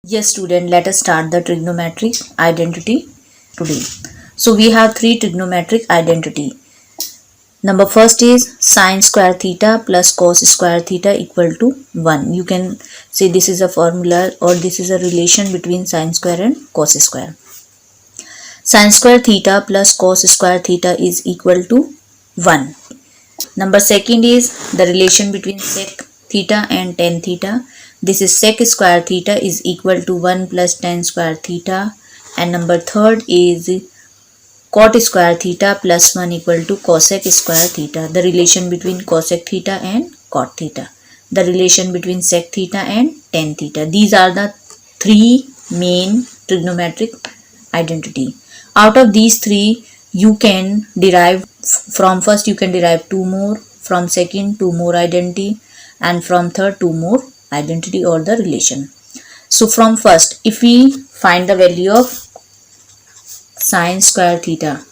Yes, student, let us start the trigonometric identity today. So we have three trigonometric identity. Number first is sine square theta plus cos square theta equal to 1. You can say this is a formula or this is a relation between sine square and cos square. Sine square theta plus cos square theta is equal to 1. Number second is the relation between sec theta and tan theta. This is sec square theta is equal to 1 plus tan square theta. And number third is cot square theta plus 1 equal to cosec square theta. The relation between cosec theta and cot theta. The relation between sec theta and tan theta. These are the three main trigonometric identity. Out of these three, you can derive from first you can derive two more, from second two more identity, and from third two more identity or the relation. So from first, if we find the value of sine square theta,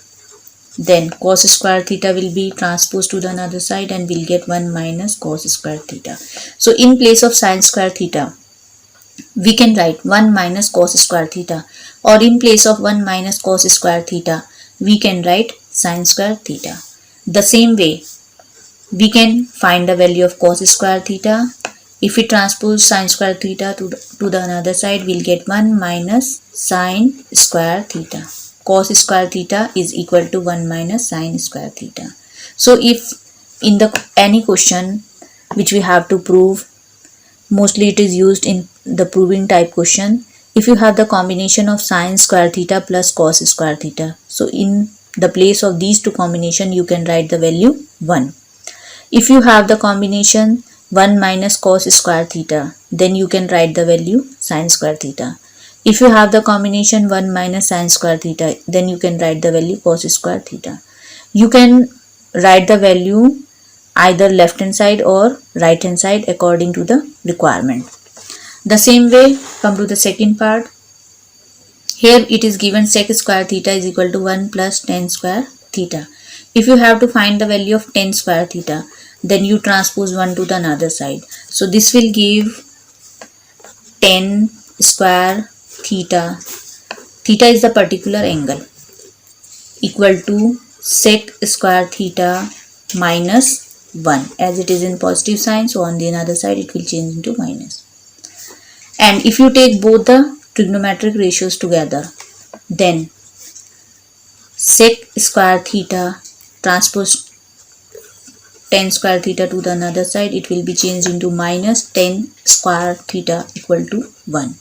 then cos square theta will be transposed to the another side and we'll get 1 minus cos square theta. So in place of sine square theta, we can write 1 minus cos square theta, or in place of 1 minus cos square theta, we can write sine square theta. The same way, we can find the value of cos square theta. If we transpose sine square theta to the another side, we'll get 1 minus sine square theta. Cos square theta is equal to 1 minus sine square theta. So if in any question which we have to prove, mostly it is used in the proving type question, if you have the combination of sine square theta plus cos square theta, so in the place of these two combination you can write the value 1. If you have the combination 1 minus cos square theta, then you can write the value sine square theta. If you have the combination 1 minus sine square theta, then you can write the value cos square theta. You can write the value either left hand side or right hand side according to the requirement. The same way, come to the second part. Here it is given sec square theta is equal to 1 plus tan square theta. If you have to find the value of tan square theta, then you transpose 1 to the another side. So this will give tan square theta. Theta is the particular angle, equal to sec square theta minus 1. As it is in positive sign, so on the other side it will change into minus. And if you take both the trigonometric ratios together, then sec square theta transpose tan square theta to the another side, it will be changed into minus tan square theta equal to 1.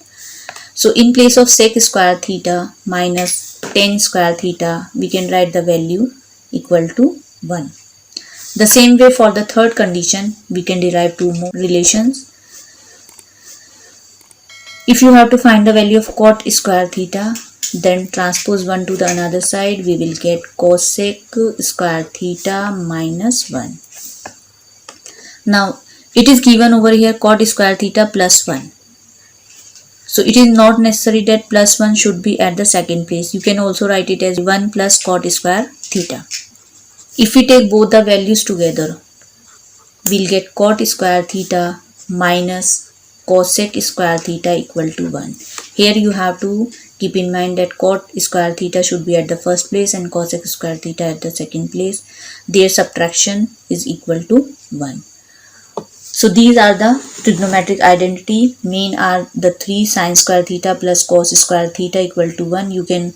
So in place of sec square theta minus tan square theta, we can write the value equal to 1. The same way for the third condition, we can derive two more relations. If you have to find the value of cot square theta, then transpose 1 to the another side, we will get cosec square theta minus 1. Now, it is given over here cot square theta plus 1. So, it is not necessary that plus 1 should be at the second place. You can also write it as 1 plus cot square theta. If we take both the values together, we'll get cot square theta minus cosec square theta equal to 1. Here you have to keep in mind that cot square theta should be at the first place and cosec square theta at the second place. Their subtraction is equal to 1. So these are the trigonometric identity. Main are the three: sine square theta plus cos square theta equal to 1. You can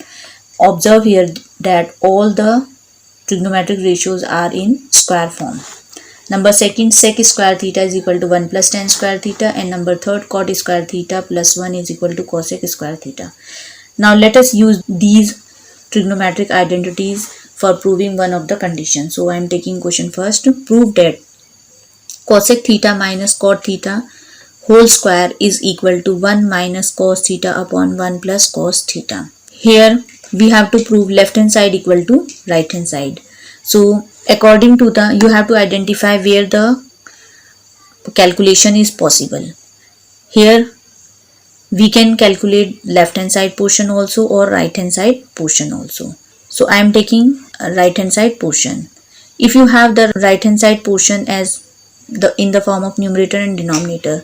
observe here that all the trigonometric ratios are in square form. Number second, sec square theta is equal to 1 plus tan square theta, and number third, cot square theta plus 1 is equal to cosec square theta. Now let us use these trigonometric identities for proving one of the conditions. So I am taking question first. Prove that cosec theta minus cot theta whole square is equal to 1 minus cos theta upon 1 plus cos theta. Here we have to prove left hand side equal to right hand side. So according to you have to identify where the calculation is possible. Here we can calculate left hand side portion also or right hand side portion also. So I am taking a right hand side portion. If you have the right hand side portion as in the form of numerator and denominator,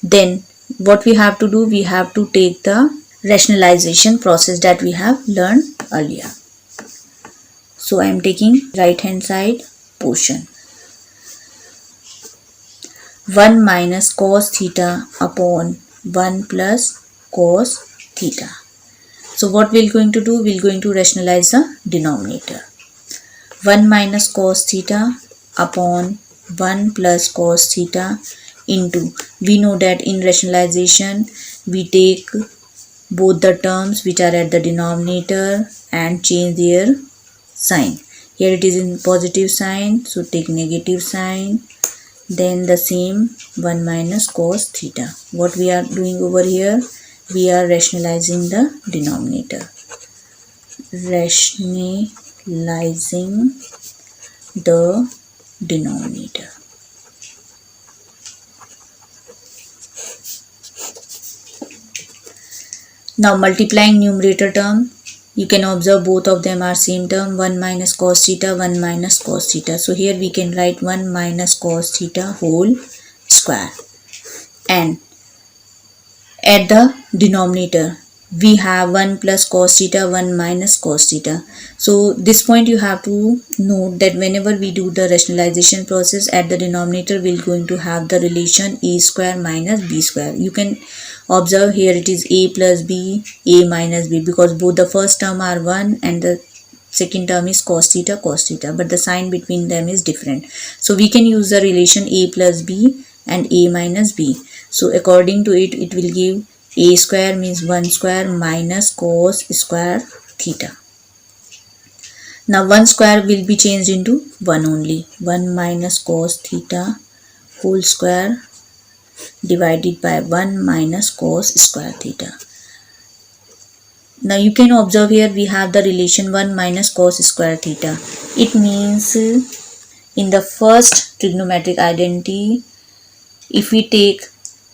then what we have to do, we have to take the rationalization process that we have learned earlier. So I am taking right hand side portion. 1 minus cos theta upon 1 plus cos theta. So what we're going to do, we're going to rationalize the denominator. 1 minus cos theta upon 1 plus cos theta into, we know that in rationalization we take both the terms which are at the denominator and change their sign. Here it is in positive sign, so take negative sign, then the same 1 minus cos theta. What we are doing over here, we are rationalizing the denominator. Rationalizing the denominator. Now multiplying numerator term, you can observe both of them are same term, 1 minus cos theta, 1 minus cos theta. So here we can write 1 minus cos theta whole square. And at the denominator, we have 1 plus cos theta, 1 minus cos theta. So this point you have to note that whenever we do the rationalization process, at the denominator we're going to have the relation a square minus b square. You can observe here it is a plus b, a minus b, because both the first term are 1 and the second term is cos theta, but the sign between them is different. So we can use the relation a plus b and a minus b. So according to it, it will give a square means 1 square minus cos square theta. Now 1 square will be changed into 1 only. 1 minus cos theta whole square divided by 1 minus cos square theta. Now you can observe here we have the relation 1 minus cos square theta. It means in the first trigonometric identity, if we take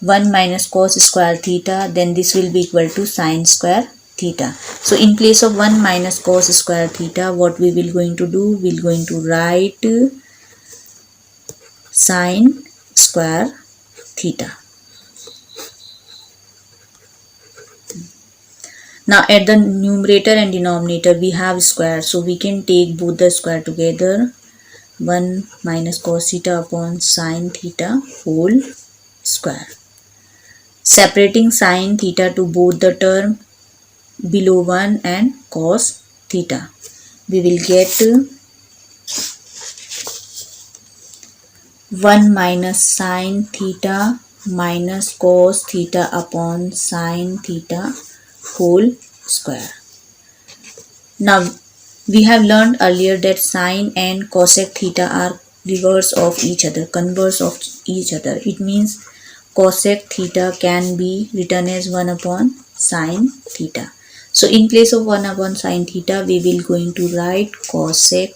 1 minus cos square theta, then this will be equal to sine square theta. So in place of 1 minus cos square theta, what we will going to do, we're going to write sine square theta. Now at the numerator and denominator we have square, so we can take both the square together. 1 minus cos theta upon sine theta whole square. Separating sine theta to both the term below 1 and cos theta, we will get 1 minus sine theta minus cos theta upon sine theta whole square. Now we have learned earlier that sine and cosec theta are reverse of each other, converse of each other. It means cosec theta can be written as 1 upon sine theta. So in place of 1 upon sine theta, we will going to write cosec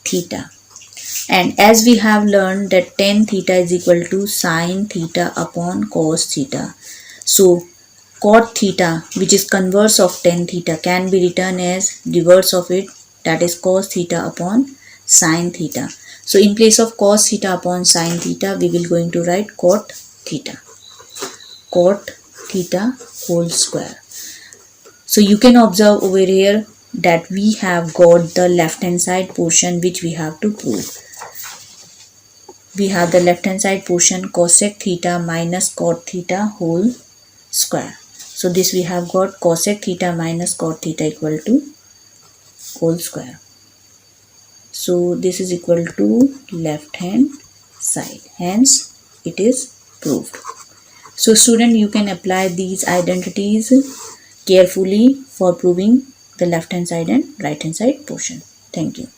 theta. And as we have learned that tan theta is equal to sine theta upon cos theta. So cot theta, which is converse of tan theta, can be written as reverse of it, that is cos theta upon sine theta. So in place of cos theta upon sine theta, we will going to write cot theta whole square. So you can observe over here that we have got the left hand side portion which we have to prove. We have the left hand side portion cosec theta minus cot theta whole square. So this we have got cosec theta minus cot theta equal to whole square. So this is equal to left hand side. Hence it is proved. So student, you can apply these identities carefully for proving the left hand side and right hand side portion. Thank you.